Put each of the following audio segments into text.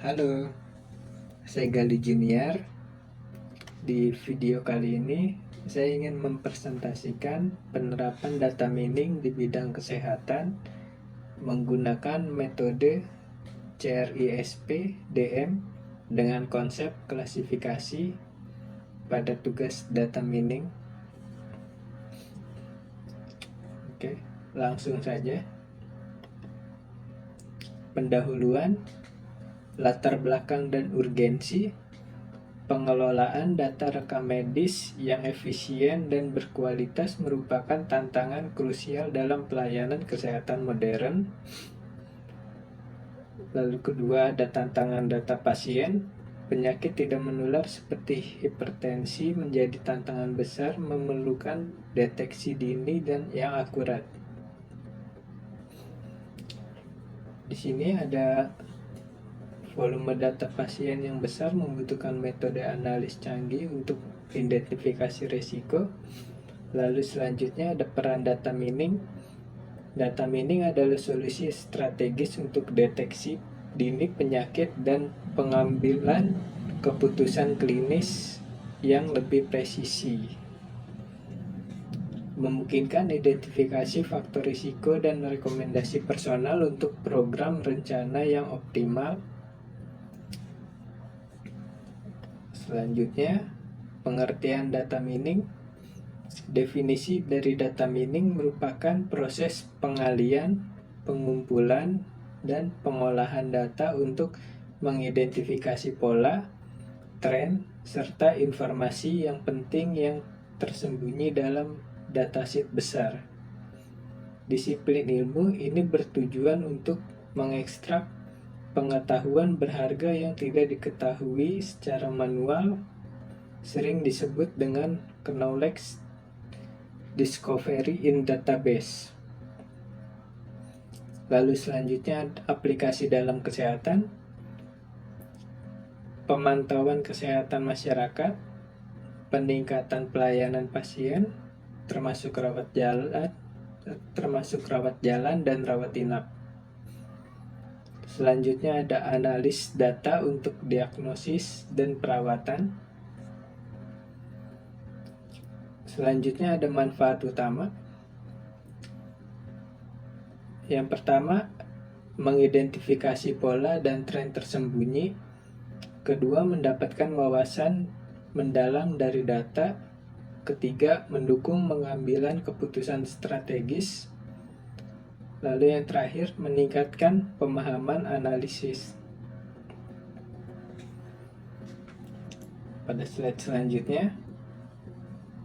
Halo, saya Gali Junior. Di video kali ini, saya ingin mempresentasikan penerapan data mining di bidang kesehatan menggunakan metode CRISP DM dengan konsep klasifikasi pada tugas data mining. Oke, langsung saja. Pendahuluan, latar belakang dan urgensi. Pengelolaan data rekam medis yang efisien dan berkualitas merupakan tantangan krusial dalam pelayanan kesehatan modern. Lalu kedua, ada tantangan data pasien. Penyakit tidak menular seperti hipertensi menjadi tantangan besar, memerlukan deteksi dini dan yang akurat. Di sini ada volume data pasien yang besar membutuhkan metode analis canggih untuk identifikasi risiko. Lalu selanjutnya ada peran data mining. Data mining adalah solusi strategis untuk deteksi dini penyakit dan pengambilan keputusan klinis yang lebih presisi. Memungkinkan identifikasi faktor risiko dan rekomendasi personal untuk program rencana yang optimal. Selanjutnya, pengertian data mining. Definisi dari data mining merupakan proses pengalian, pengumpulan, dan pengolahan data untuk mengidentifikasi pola, tren, serta informasi yang penting yang tersembunyi dalam dataset besar. Disiplin ilmu ini bertujuan untuk mengekstrak pengetahuan berharga yang tidak diketahui secara manual, sering disebut dengan knowledge discovery in database. Lalu selanjutnya aplikasi dalam kesehatan, pemantauan kesehatan masyarakat, peningkatan pelayanan pasien, termasuk rawat jalan dan rawat inap. Selanjutnya ada analis data untuk diagnosis dan perawatan. Selanjutnya ada manfaat utama. Yang pertama, mengidentifikasi pola dan tren tersembunyi. Kedua, mendapatkan wawasan mendalam dari data. Ketiga, mendukung pengambilan keputusan strategis. Lalu yang terakhir, meningkatkan pemahaman analisis. Pada slide selanjutnya,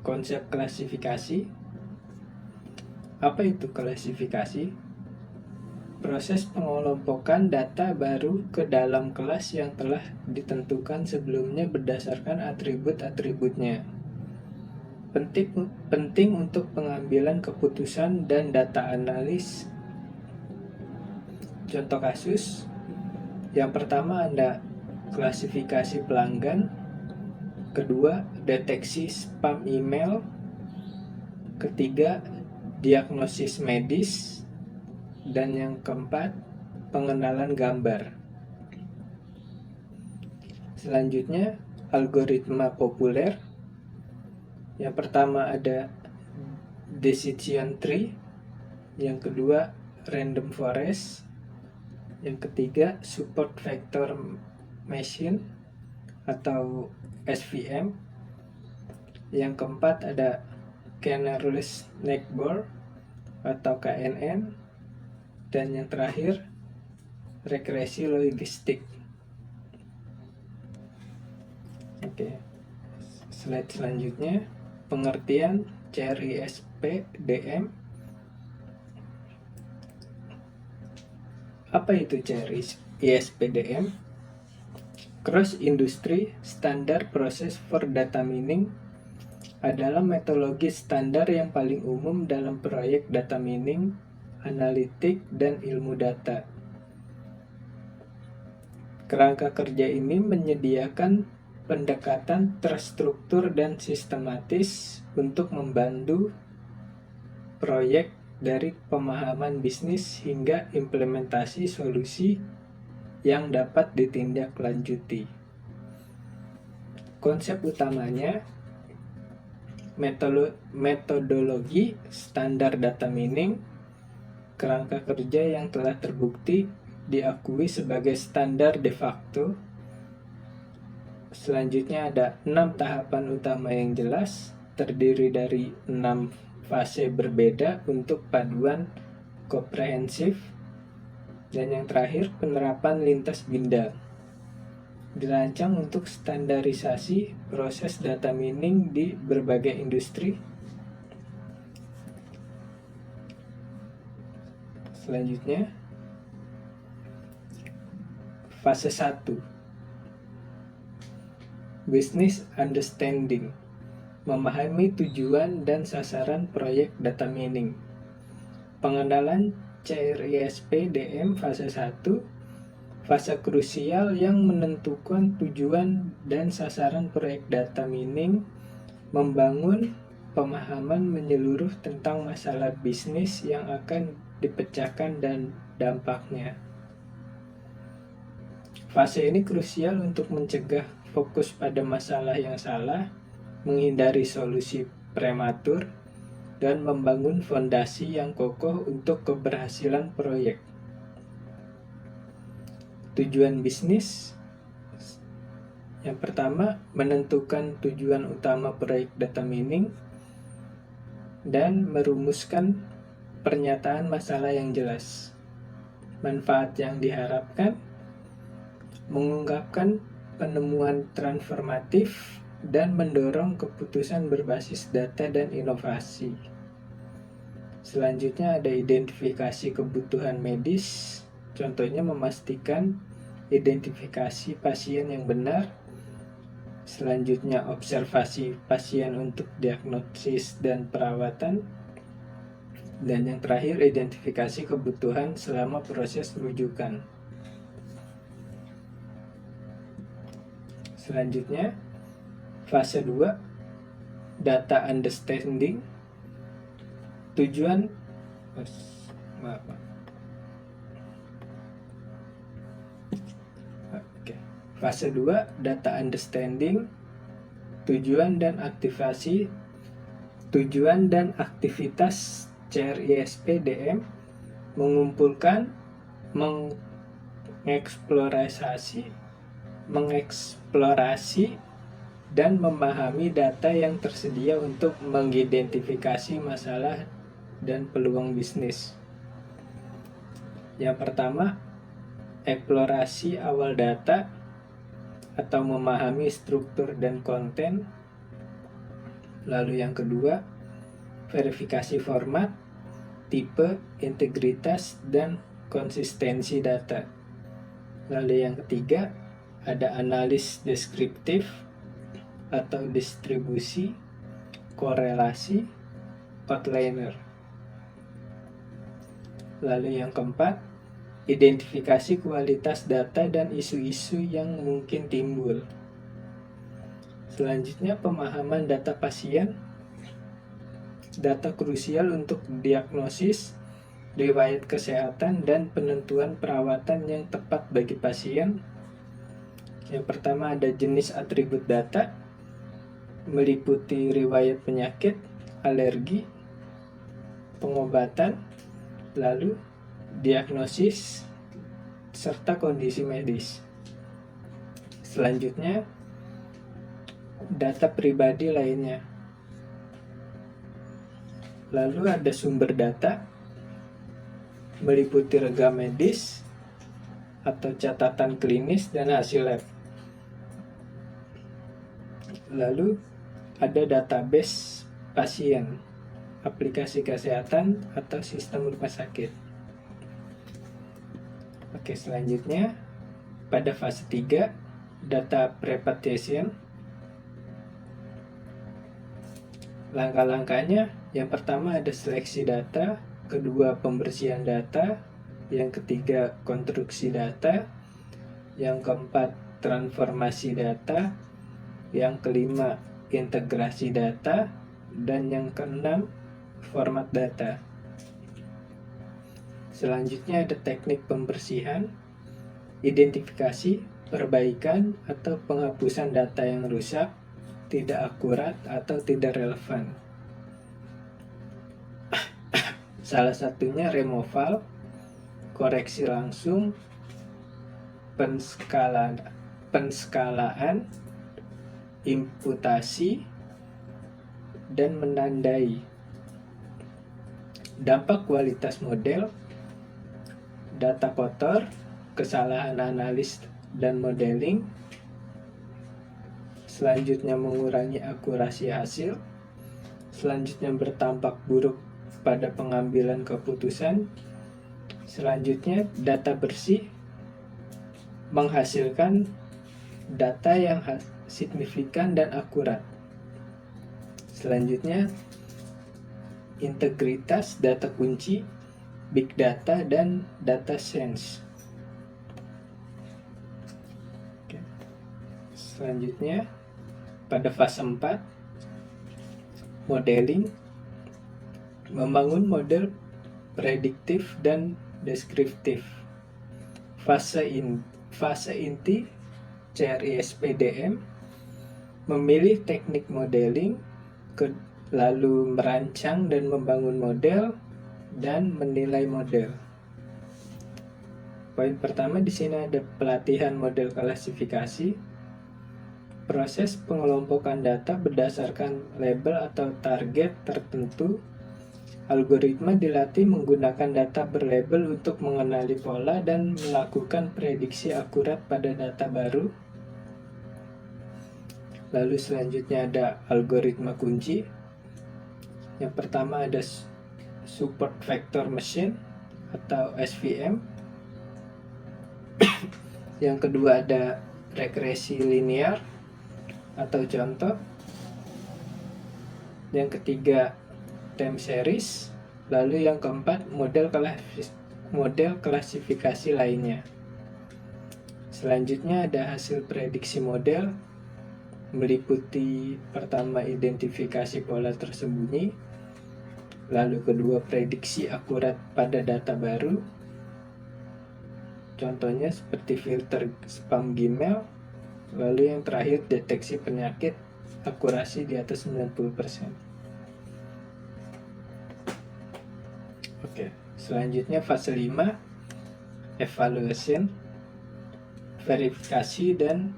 konsep klasifikasi. Apa itu klasifikasi? Proses pengelompokan data baru ke dalam kelas yang telah ditentukan sebelumnya berdasarkan atribut-atributnya. Penting untuk pengambilan keputusan dan data analis. Contoh kasus, yang pertama ada klasifikasi pelanggan. Kedua, deteksi spam email. Ketiga, diagnosis medis. Dan yang keempat, pengenalan gambar. Selanjutnya, algoritma populer. Yang pertama ada decision tree. Yang kedua, random forest. Yang ketiga, support vector machine atau SVM. Yang keempat ada Canary Network atau KNN. Dan yang terakhir, regresi logistik. Oke, slide selanjutnya, pengertian CRISP DM. Apa itu CRISP DM? Cross Industry Standard Process for Data Mining adalah metodologi standar yang paling umum dalam proyek data mining, analitik, dan ilmu data. Kerangka kerja ini menyediakan pendekatan terstruktur dan sistematis untuk membantu proyek dari pemahaman bisnis hingga implementasi solusi yang dapat ditindaklanjuti. Konsep utamanya metodologi standar data mining, kerangka kerja yang telah terbukti diakui sebagai standar de facto. Selanjutnya ada 6 tahapan utama yang jelas, terdiri dari 6 fase berbeda untuk paduan komprehensif. Dan yang terakhir, penerapan lintas bidang. Dirancang untuk standarisasi proses data mining di berbagai industri. Selanjutnya, fase 1. Business understanding. Memahami tujuan dan sasaran proyek data mining. Pengenalan CRISP DM fase 1. Fase krusial yang menentukan tujuan dan sasaran proyek data mining, membangun pemahaman menyeluruh tentang masalah bisnis yang akan dipecahkan dan dampaknya. Fase ini krusial untuk mencegah fokus pada masalah yang salah, menghindari solusi prematur, dan membangun fondasi yang kokoh untuk keberhasilan proyek. Tujuan bisnis. Yang pertama, menentukan tujuan utama proyek data mining dan merumuskan pernyataan masalah yang jelas. Manfaat yang diharapkan, mengungkapkan penemuan transformatif dan mendorong keputusan berbasis data dan inovasi. Selanjutnya ada identifikasi kebutuhan medis. Contohnya memastikan identifikasi pasien yang benar. Selanjutnya observasi pasien untuk diagnosis dan perawatan. Dan yang terakhir identifikasi kebutuhan selama proses rujukan. Selanjutnya fase 2, data understanding. Tujuan Fase 2, data understanding, tujuan dan aktivitas CRISP DM, mengumpulkan, mengeksplorasi, dan memahami data yang tersedia untuk mengidentifikasi masalah dan peluang bisnis. Yang pertama, eksplorasi awal data atau memahami struktur dan konten. Lalu yang kedua, verifikasi format, tipe, integritas, dan konsistensi data. Lalu yang ketiga, ada analis deskriptif atau distribusi, korelasi, outliner. Lalu yang keempat, identifikasi kualitas data dan isu-isu yang mungkin timbul. Selanjutnya pemahaman data pasien. Data krusial untuk diagnosis, riwayat kesehatan, dan penentuan perawatan yang tepat bagi pasien. Yang pertama ada jenis atribut data, meliputi riwayat penyakit, alergi, pengobatan, lalu diagnosis, serta kondisi medis. Selanjutnya, data pribadi lainnya. Lalu ada sumber data, meliputi rekam medis atau catatan klinis dan hasil lab. Lalu ada database pasien, aplikasi kesehatan atau sistem rumah sakit. Oke, selanjutnya pada fase 3, data preparation. Langkah-langkahnya, yang pertama ada seleksi data, kedua pembersihan data, yang ketiga konstruksi data, yang keempat transformasi data, yang kelima integrasi data, dan yang keenam format data. Selanjutnya ada teknik pembersihan. identifikasi, perbaikan, atau penghapusan data yang rusak, tidak akurat, atau tidak relevan. Salah satunya removal, koreksi langsung, penskalaan, imputasi, dan menandai. Dampak kualitas model, data kotor, kesalahan analis dan modeling. Selanjutnya mengurangi akurasi hasil. Selanjutnya berdampak buruk pada pengambilan keputusan. Selanjutnya data bersih, menghasilkan data yang signifikan dan akurat. Selanjutnya integritas data kunci, big data, dan data science. Selanjutnya pada fase 4, modeling, membangun model prediktif dan deskriptif. Fase inti CRISPDM, memilih teknik modeling, lalu merancang dan membangun model, dan menilai model. Poin pertama di sini ada pelatihan model klasifikasi. Proses pengelompokan data berdasarkan label atau target tertentu. Algoritma dilatih menggunakan data berlabel untuk mengenali pola dan melakukan prediksi akurat pada data baru. Lalu selanjutnya ada algoritma kunci. Yang pertama ada support vector machine atau SVM. Yang kedua ada regresi linear atau contoh. Yang ketiga time series. Lalu yang keempat model klasifikasi lainnya. Selanjutnya ada hasil prediksi model, meliputi pertama identifikasi pola tersembunyi, lalu kedua prediksi akurat pada data baru, contohnya seperti filter spam Gmail, lalu yang terakhir deteksi penyakit, akurasi di atas 90%. Oke, selanjutnya fase 5, evaluation, verifikasi dan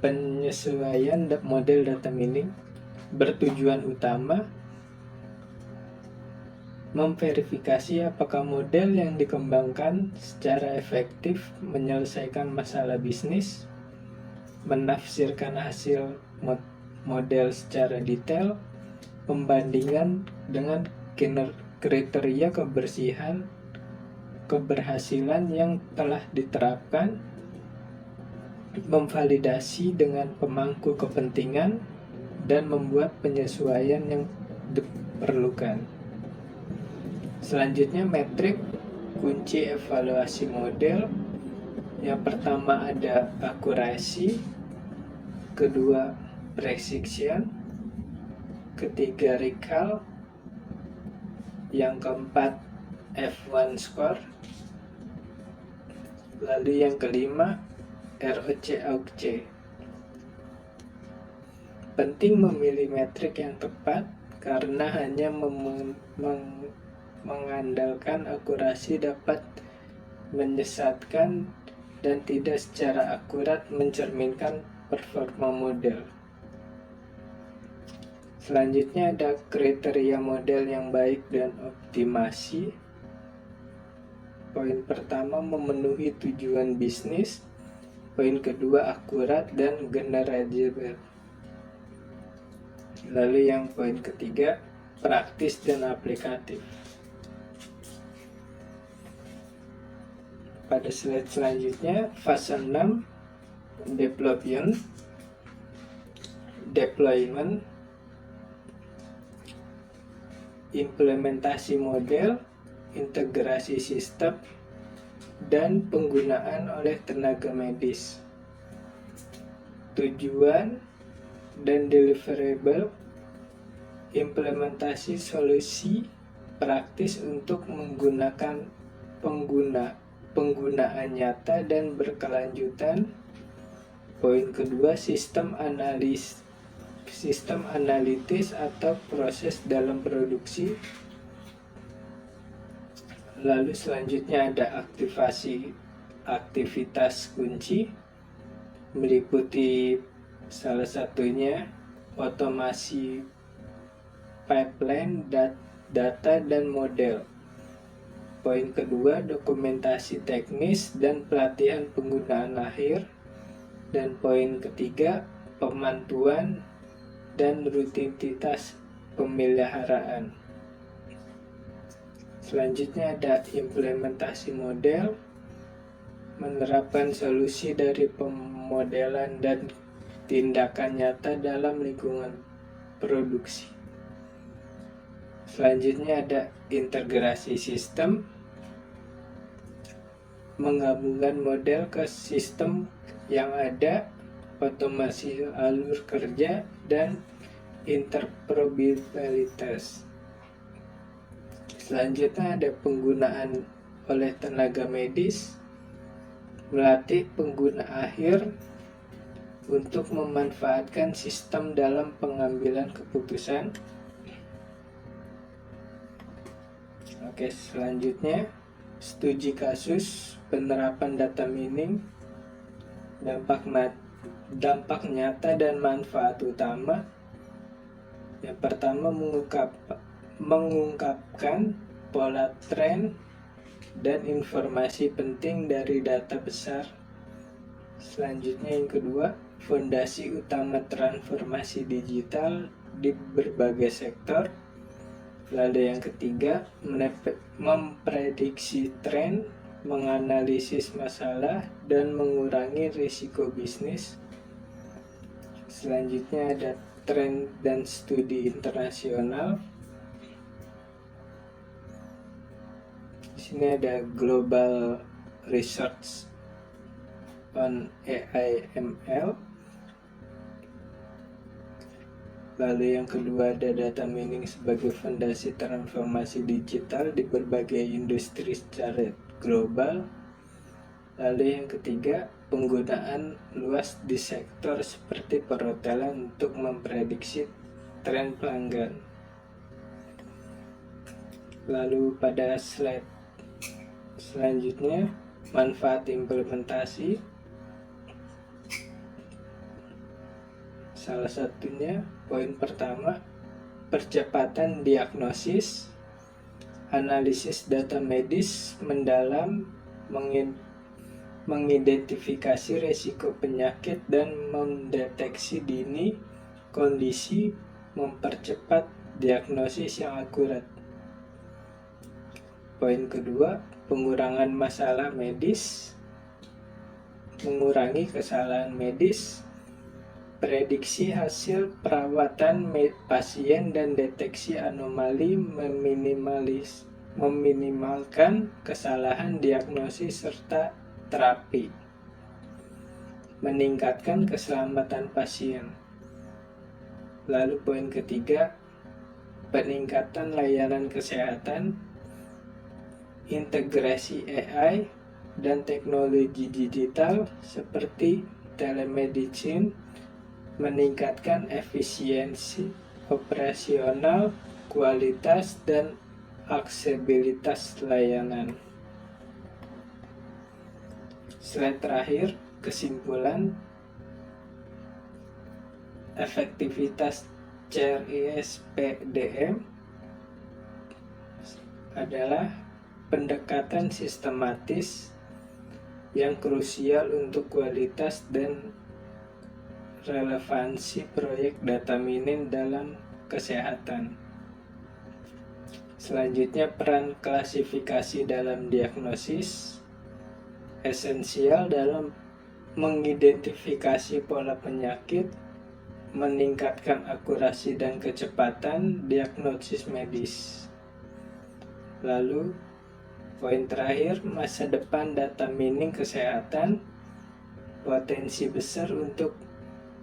penyesuaian model data mining. Bertujuan utama memverifikasi apakah model yang dikembangkan secara efektif menyelesaikan masalah bisnis, menafsirkan hasil model secara detail, pembandingan dengan kriteria keberhasilan yang telah diterapkan, memvalidasi dengan pemangku kepentingan, dan membuat penyesuaian yang diperlukan. Selanjutnya metrik kunci evaluasi model. Yang pertama ada akurasi, kedua precision, ketiga recall, yang keempat F1 score, lalu yang kelima ROC/AUC. Penting memilih metrik yang tepat karena hanya mengandalkan akurasi dapat menyesatkan dan tidak secara akurat mencerminkan performa model. Selanjutnya ada kriteria model yang baik dan optimasi. Poin pertama memenuhi tujuan bisnis. Poin kedua akurat dan generable. Lalu yang poin ketiga praktis dan aplikatif. Pada slide selanjutnya fase 6 deployment, implementasi model, integrasi sistem, dan penggunaan oleh tenaga medis. Tujuan dan deliverable, implementasi solusi praktis untuk menggunakan pengguna penggunaan nyata dan berkelanjutan. Poin kedua, sistem analitis atau proses dalam produksi. Lalu selanjutnya ada aktivitas kunci, meliputi salah satunya otomasi pipeline, data dan model. Poin kedua, dokumentasi teknis dan pelatihan penggunaan akhir. Dan poin ketiga, pemantuan dan rutinitas pemeliharaan. Selanjutnya ada implementasi model, menerapkan solusi dari pemodelan dan tindakan nyata dalam lingkungan produksi. Selanjutnya ada integrasi sistem, menggabungkan model ke sistem yang ada, otomasi alur kerja, dan interoperabilitas. Selanjutnya ada penggunaan oleh tenaga medis, melatih pengguna akhir untuk memanfaatkan sistem dalam pengambilan keputusan. Oke, selanjutnya studi kasus penerapan data mining, dampak nyata dan manfaat utama. Yang pertama, mengungkapkan pola tren dan informasi penting dari data besar. Selanjutnya yang kedua, fondasi utama transformasi digital di berbagai sektor. Lalu yang ketiga, memprediksi tren, menganalisis masalah, dan mengurangi risiko bisnis. Selanjutnya ada tren dan studi internasional. Di sini ada Global Research on AI ML. Lalu yang kedua ada data mining sebagai fondasi transformasi digital di berbagai industri secara global. Lalu yang ketiga, penggunaan luas di sektor seperti perhotelan untuk memprediksi tren pelanggan. Lalu pada slide selanjutnya, manfaat implementasi. Salah satunya, poin pertama, percepatan diagnosis, analisis data medis mendalam, mengidentifikasi risiko penyakit dan mendeteksi dini kondisi, mempercepat diagnosis yang akurat. Poin kedua, pengurangan masalah medis, mengurangi kesalahan medis, prediksi hasil perawatan pasien dan deteksi anomali, meminimalkan kesalahan diagnosis serta terapi, meningkatkan keselamatan pasien. Lalu poin ketiga, peningkatan layanan kesehatan, integrasi AI dan teknologi digital seperti telemedicine, meningkatkan efisiensi operasional, kualitas, dan aksesibilitas layanan. Slide terakhir, kesimpulan. Efektivitas CRISPDM adalah pendekatan sistematis yang krusial untuk kualitas dan relevansi proyek data mining dalam kesehatan. Selanjutnya, peran klasifikasi dalam diagnosis esensial dalam mengidentifikasi pola penyakit, meningkatkan akurasi dan kecepatan diagnosis medis. Lalu, poin terakhir, masa depan data mining kesehatan, potensi besar untuk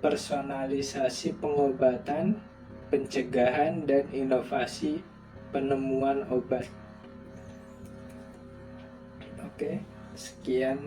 personalisasi pengobatan, pencegahan, dan inovasi penemuan obat. Oke, Sekian